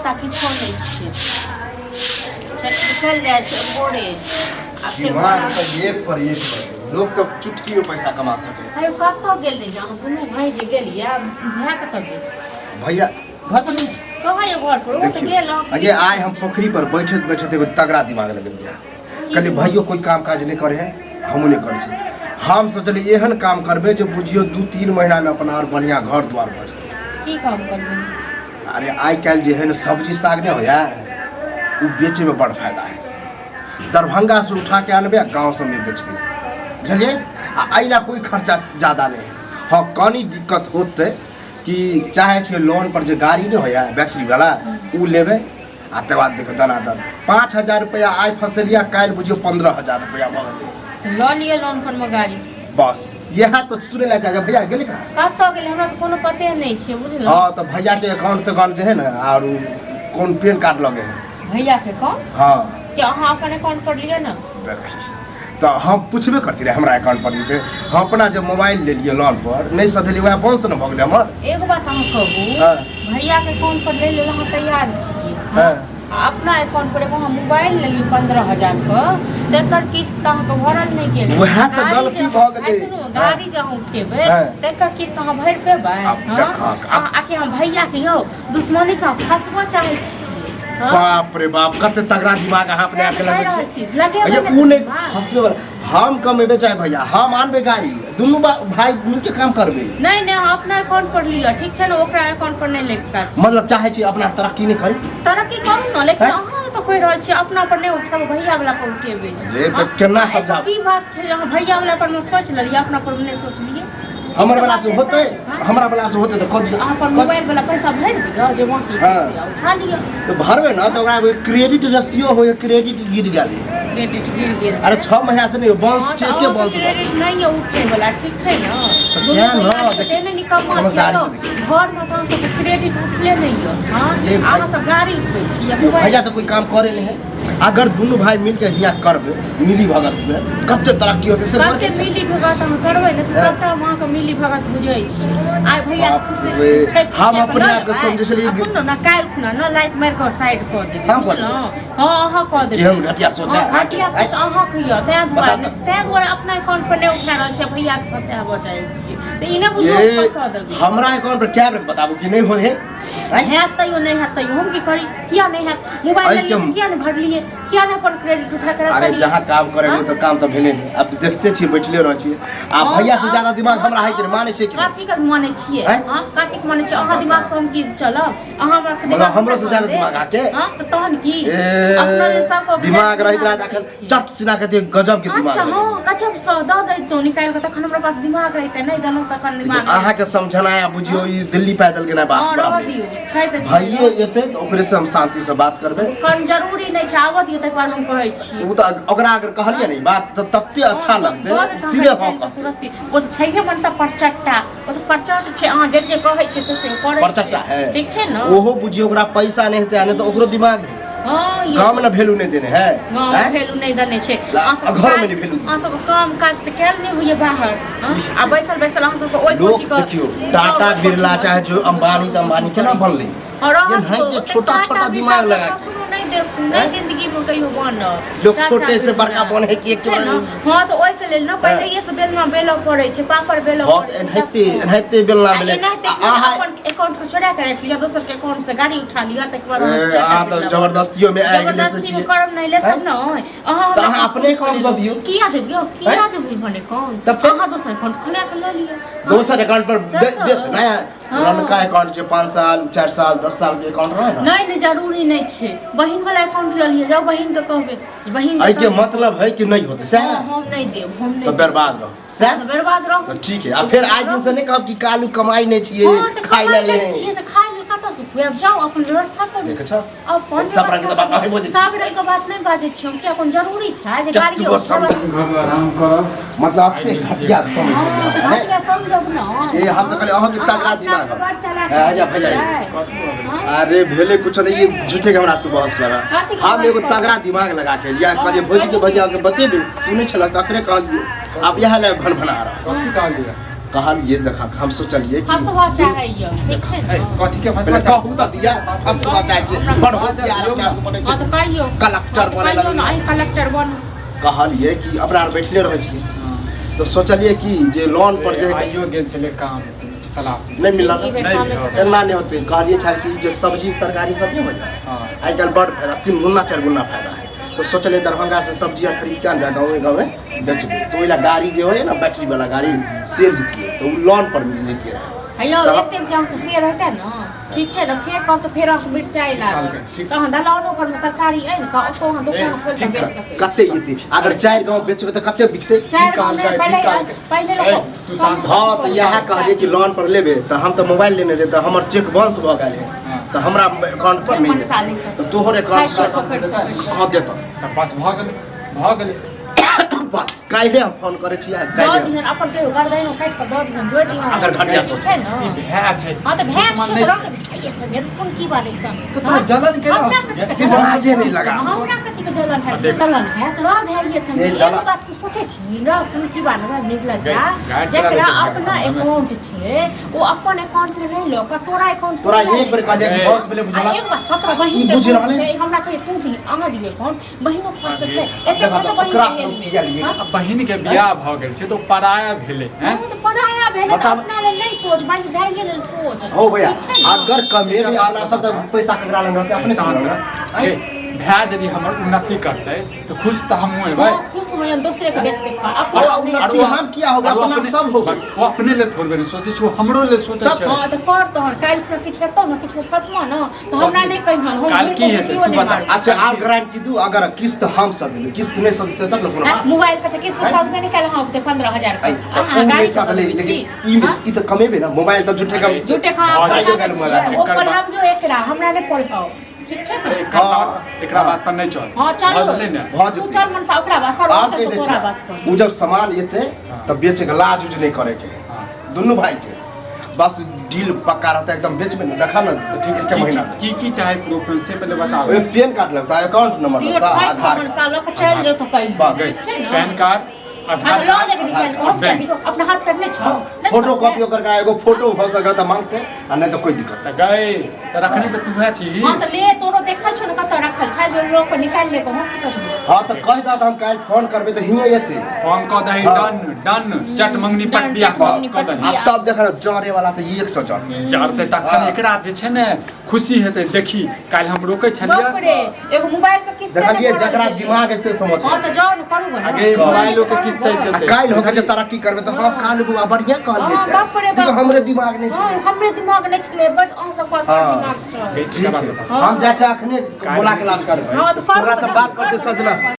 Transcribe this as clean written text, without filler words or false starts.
ताकि छोड़े निकल जाए बोरे दिमाग पर एक पर एक लोग तो चुटकी में पैसा कमा सके। अरे कतो गेल रे हम दुनू भाई जे गेलिया भैया कतो गेल भैया घर पर नहीं कहाँ ये घर पर वो तो गेल ये आए हम पोखरी पर बैठे बैठे एगो तगड़ा दिमाग लगे कहली भाइयों कोई काम काज नहीं करे है हम नहीं करे छी। हम सोचली एहन काम करबे जो बुझियो 2-3 महीना में अपना और बढ़िया घर द्वार बचते। की काम करबे? अरे आई काल जे है ना सब्जी साग नहीं होया वो बेचे में बड़ फायदा है। दरभंगा से उठा के आनबे गाँव सब में बेचबे बुझलिए। अला कोई खर्चा ज़्यादा नहीं है। हाँ कनी दिक्कत होते कि चाहे छे लोन पर जो गाड़ी नहीं होया बैटरी वाला वो लेबे आ तकर बाद देखो दनादन 5,000 रुपया आय फसलिया काल बुझियो 15,000 रुपया भगल लो लिए लोन पर में गाड़ी बस यह तो सुने ला जाएगा भैया गेले का कतो गेल हमरा तो कोनो पते नहीं छे बुझल। हाँ तो भैया के अकाउंट तो गन जे है ना और कौन पैन कार्ड लगे है भैया के कौन हाँ क्या अहाँ अपन अकाउंट पर लिए ना तो हम पूछबे करती रहे हमरा अकाउंट पर देते हम अपना जब मोबाइल ले लिए लोन पर नहीं सधेली वह बंस न भगले हमर। एगो बात हम कहबू भैया के अकाउंट पर ले हम तैयार छी अपना अकाउंट पर हम मोबाइल ले ली 15,000 पर तेकर किस्त अहाँ भरल नहीं गेल वह तो गलती भ गेलै। गाड़ी जहाँ उठेबे तेकर किस्त अहाँ भरि पेबै आके हम भैया के यौ दुश्मनी से फंसबो चाहे छी। बाप रे बाप कते तगड़ा दिमाग अहाँ अपने आप के लगे छी ये उ नहीं फंसबे वाला हम कमेबे चाहे भैया हम आनबे गाड़ी दोनों भाई मिल के काम करबे नहीं नहीं हम अपना अकाउंट पर लियो ठीक छै ना ओकरा अकाउंट पर नहीं लेके मतलब चाहे छी अपना तरक्की नहीं करी तरक्की करू ना लेकिन अहाँ तो कहि रहल छी अपना पर नहीं उठाबो भैया वाला पर उठेबे ये तो केना समझा की बात छै अहाँ भैया वाला पर में सोच लेलिए अपना पर नहीं सोच लिए हमर वाला से होते हमरा वाला से होते तो कह दियो अहाँ पर मोबाइल वाला पैसा भर दियो जे बाकी से उठा लियो तो भरबे ना तो ओकरा क्रेडिट रसियो होय क्रेडिट गिर गेलै क्रेडिट गिर गेल अरे 6 महीना से नहीं बाउंस चेक के बाउंस क्रेडिट नहीं उठे वाला ठीक छै ना क्या ना देने निकम समझदारी से देखिए घर में तो सब क्रेडिट उठले नहीं हो हां अहाँ सब गाड़ी उठबै छी भैया तो कोई काम करे नहीं है अगर दोनों भाई मिल के हिया करबे मिली भगत से कते तरक्की होते से कते मिली भगत हम करबै ने सबटा मां के मिली भगत बुझै छी आइ भैया खुशी हम अपने आप के समझे छलिए सुन ना काल खुना ना लाइट मार के साइड क देबै हम कर हां अहाँ क देबै केहन घटिया सोचा घटिया सोच अहाँ कहियो तै दुआरे अपना अकाउंट पर नहीं उठा रहल छै भैया के फंसा बचाइ छी त इने बुझो फंसा देबै हमरा अकाउंट पर क्या बताबू कि नहीं हो है तैयो नहीं है तैयो हम की करी किया नहीं है मोबाइल किया नहीं भर लिए क्या नहीं अपन क्रेडिट उठा कर अरे जहाँ काम करेंगे तो काम तो भेले नहीं अब देखते छी बैठले रह छी आ भैया से ज्यादा दिमाग हमरा है कि माने छै कि काथी के माने छिए हां काथी के माने छै अहाँ दिमाग से हम की चलब अहाँ मतलब हमरो से ज्यादा दिमाग आके हां तो तहन की अपना ले सब दिमाग रहित रह अखन चट सिना के गजब के दिमाग अच्छा हां गजब से द दे तो निकाल के तखन हमरा पास दिमाग रहते नहीं दनो तखन दिमाग अहाँ के समझना बुझियो ई दिल्ली पैदल के ना बात बराबर भाइये एते तो ओकरे से हम शांति से बात करबे कन जरूरी नहीं छै आवा दियो तक बाद हम कहै छी वो तो ओकरा अगर कहलिए नहीं बात तो तत्ते अच्छा लगते सीधे हां कहते वो तो छैहे बनता परचट्टा वो तो परचट छै अहाँ जे कहै छै से करे परचट्टा है ठीक छै ना ओहो बुझियो ओकरा पैसा नहीं हेते आने तो ओकरो दिमाग है हां काम ना वैल्यू नहीं देने है हां वैल्यू नहीं देने छै घर में नहीं वैल्यू अहाँ सब काम काज त कैल नहीं होइए बाहर आ बैसल बैसल अहाँ सब ओइ लोग देखियो टाटा बिरला चाहे जो अंबानी त अंबानी केना बनले ये नहीं छोटा छोटा दिमाग लगा नहीं जिंदगी में कहियो बनल लोग छोटे से बड़का बने है कि एक हां तो ओइ के लेल ना पहिले ये सब बेलना बेलो पड़े छै पापड़ बेलो हां एनहते बेलना बेले अहाँ अपन अकाउंट को छोड़ा के रख लिया दोसर के अकाउंट से गाड़ी उठा लिया तक बाद हां तो जबरदस्तियों में आ गेले से छी करब नहीं ले सब न अहाँ अपने अकाउंट द दियो किया देबियो किया देबो भने अकाउंट तब अहाँ दोसर अकाउंट खोला के ले लिया दोसर अकाउंट पर दे नया पुरानका अकाउंट छै 5 साल 4 साल 10 साल के अकाउंट रहे ना नहीं जरूरी नहीं छै बहिन वाला अकाउंट ले लिए जाओ बहिन के कहबे बहिन आई के मतलब है कि नहीं होते सही ना हम नहीं देब हम नहीं तो बर्बाद रहो सही बर्बाद रहो तो ठीक है अब फिर आज दिन से नहीं कहब कि कालू कमाई नहीं छिए खाई ले छिए त खाई ले कत से अब जाओ अपन व्यवस्था कर देख छ अपन सब रंग के बात नहीं बोझे सब रंग के बात नहीं बाजे छी हम क्या कोन जरूरी छै जे गाड़ी घर आराम करब मतलब आपसे घटिया समझब ना ये हम तो कहले अहाँ के तगड़ा दिमाग है जा भैया अरे भेले कुछ नहीं ये झूठे के हमरा से बहस लगा हम एगो तगड़ा दिमाग लगा के लिया कहलिए भौजी के भैया के बतेबे तू नहीं छलक तकरे कहलिए अब यह ले भन भना रहा कथि कह दिया कहलिए देखा हम सोचलिए कि फसवा चाहिए ठीक छै ए, ने कथी के पहले फसवा कहू तऽ दिया फसवा चाहे छियै बड़ होशियार के आगू बढ़ै हाँ छै तो कहियो कलेक्टर बने कहियो लगलियै। ना आई कलेक्टर बन कहलिए कि अपना आर बैठले रहै छियै तो सोचलिए कि जे लोन पर जे आइयो गेल छलै काम तलाश नहीं मिलल ई बेटा में तो एना नहीं होते कहलिए छाड़ कि जे सब्जी तरकारी सब नहीं हो जाए हाँ आज कल बड़ फायदा 3 गुना 4 गुना फायदा है तो सोचलिए दरभंगा से सब्जियां खरीद के आनबे गाँव में बेचबे तो ओइला गाड़ी जो है ना बैटरी वाला गाड़ी से लेतिए तो लोन पर लेतिए रहे हेलो तो- एते जम के से रहते ना ठीक छै ना फेर कब तो फेर मिरचाई लाग ठीक। तहन दलानो पर में तरकारी आइन का ओतो हम दुकान खोल के ठीक बेच है। सकै कते येते अगर 4 गाँव बेचबे तो कते बिकते चार ठीक कहलकै, में पहले ठीक कहलकै। पहले ए, लोग तू शांत हाँ तो यह कहलिए कि लोन पर लेबे तो हम तो मोबाइल लेने रहे तो हमर चेक बाउंस भ गेल है हाँ। तो हमरा अकाउंट पर नहीं दे तो तोहर अकाउंट से हाँ देता तऽ बस भऽ गेलै बस काल्हे हम फोन करे छी दस काल्हे दिन अपन के गर्दैन काट के दस दिन जोड़ दिया अगर घटिया सोच छै ना ई भए छै हां तो भैंस दुश्मन छै नहि तो रख ये सब ये कौन की बात है तो तोरा जलन केना हमरा होइए? कथी के दिमागे नहीं लगा। हमरा कथी के जलन है देख। जलन है तो रह है ये संग ये एक जलन- बात तू सोचे छी रह तुम की बात है निकल जा गाड़ी चला जेकरा ले अपना चल, अकाउंट छै वो अपन अकाउंट में नहीं लो का तोरा अकाउंट तोरा एक बार कहलिए कि बॉस बोले बुझला एक बात पता बहिन ई के बुझ account रहले? छै, हमरा कहे तू भी अहाँ दिए अकाउंट बहिनो पास छै एते देखा छै तो तो बहिन ओकरा के सब किया लिए? हाँ? अब बहिन के बियाह भऽ गेल छै तऽ ओ पराया भेलै हैं तो पढ़ाया भेले तो बताब- अपना लेल नहीं सोच भाई भाई लेल सोच हो भैया ठीक छै ना? अगर कमेबे अपना सब तो पैसा केकरा लग रहते अपने से लग ए, भाय यदि हमर उन्नति करतै तऽ खुश तऽ हमहूँ हेबै हाँ, खुश हुए दूसरे को देखते अरे उन्नति हम किया होगा और वो अपना अपने- सब होगा वो अपने लेल थोड़बे नहि सोचै छै ओ हमरो लेल सोचै तब- छै हाँ तो कर तो काल पर किछ हेतौ ना किछ फसमा ना तो हमरा नहीं कहिहन हम काल की हेतै? तू बता। अच्छा आप गारंटी दू अगर किस्त हम सद किस्त नहीं सदते तब ना कोनो मोबाइल से तो किस्त सब में निकाल हम तो 15,000 आई का तो नहीं सद लेकिन ई तो कमेबे ना मोबाइल तो झूठे का झूठे का हाँ, भाइयों का मोबाइल वो पर हम जो एकरा हमरा नहीं पढ़ पाओ ठीक छै ना एकरा बात पर नहीं चल हाँ चल भऽ गेलै ने भऽ तू जेतै चल मन सा ओकरा बात कर आप कह तो दे तोरा बात कर उ जब सामान एते तब बेचे के लाज उज नहीं करे के दोनों भाई के बस डील पक्का रहता है एकदम बेचबे ना देखा ना ठीक एक है महीना की चाहे प्रूफ से पहले बताओ ओए पैन कार्ड लगता है अकाउंट नंबर ये लगता है फाइल आधार कौन सालों का चल जो तो पहले बस। ठीक छै ना पैन कार्ड आधार हम लो कार्ड लेके निकाल और को बैंक अपना हाथ पर नहीं छो फोटो कॉपी ओकर का एगो फोटो हो सके तो मांगते आ नहीं तो कोई दिक्कत तऽ गए तऽ रखने तऽ तू है छी हां तो ले तोरो देखल छो ना कत रखल छै जो लोग को निकाल ले को हम की करू हाँ तो कह दा हम काल फोन करबे तो हियां एते फोन कऽ दही हाँ। डन चट मंगनी पट डन, बियाह चट मंगनी कऽ पट दही बियाह। अब तब देखा जाने वाला तो 100 जान चढ़तै तखन हाँ। एकरा जे छै ने खुशी हेतै देखी काल्हि हम रोकै बाप छलियै रे एगो मोबाइल का किस्त देखलिए जकरा दिमाग से समझ हां तो जाओ ना करू ना आगे मोबाइलो के किस्त सहित आ देतै काल होके जे तरक्की करबे तो हम काल बुआ बढ़िया कहल हाँ, दे बाप रे छै बाप। हमरे दिमाग नहीं हाँ, छै हमरे दिमाग नहीं छले बस अहाँ सब बात हाँ। दिमाग छल ठीक है हम जा छै अखने बोला के लाज करबे हाँ, तो करू ओकरा से ना। बात कर छै सजना से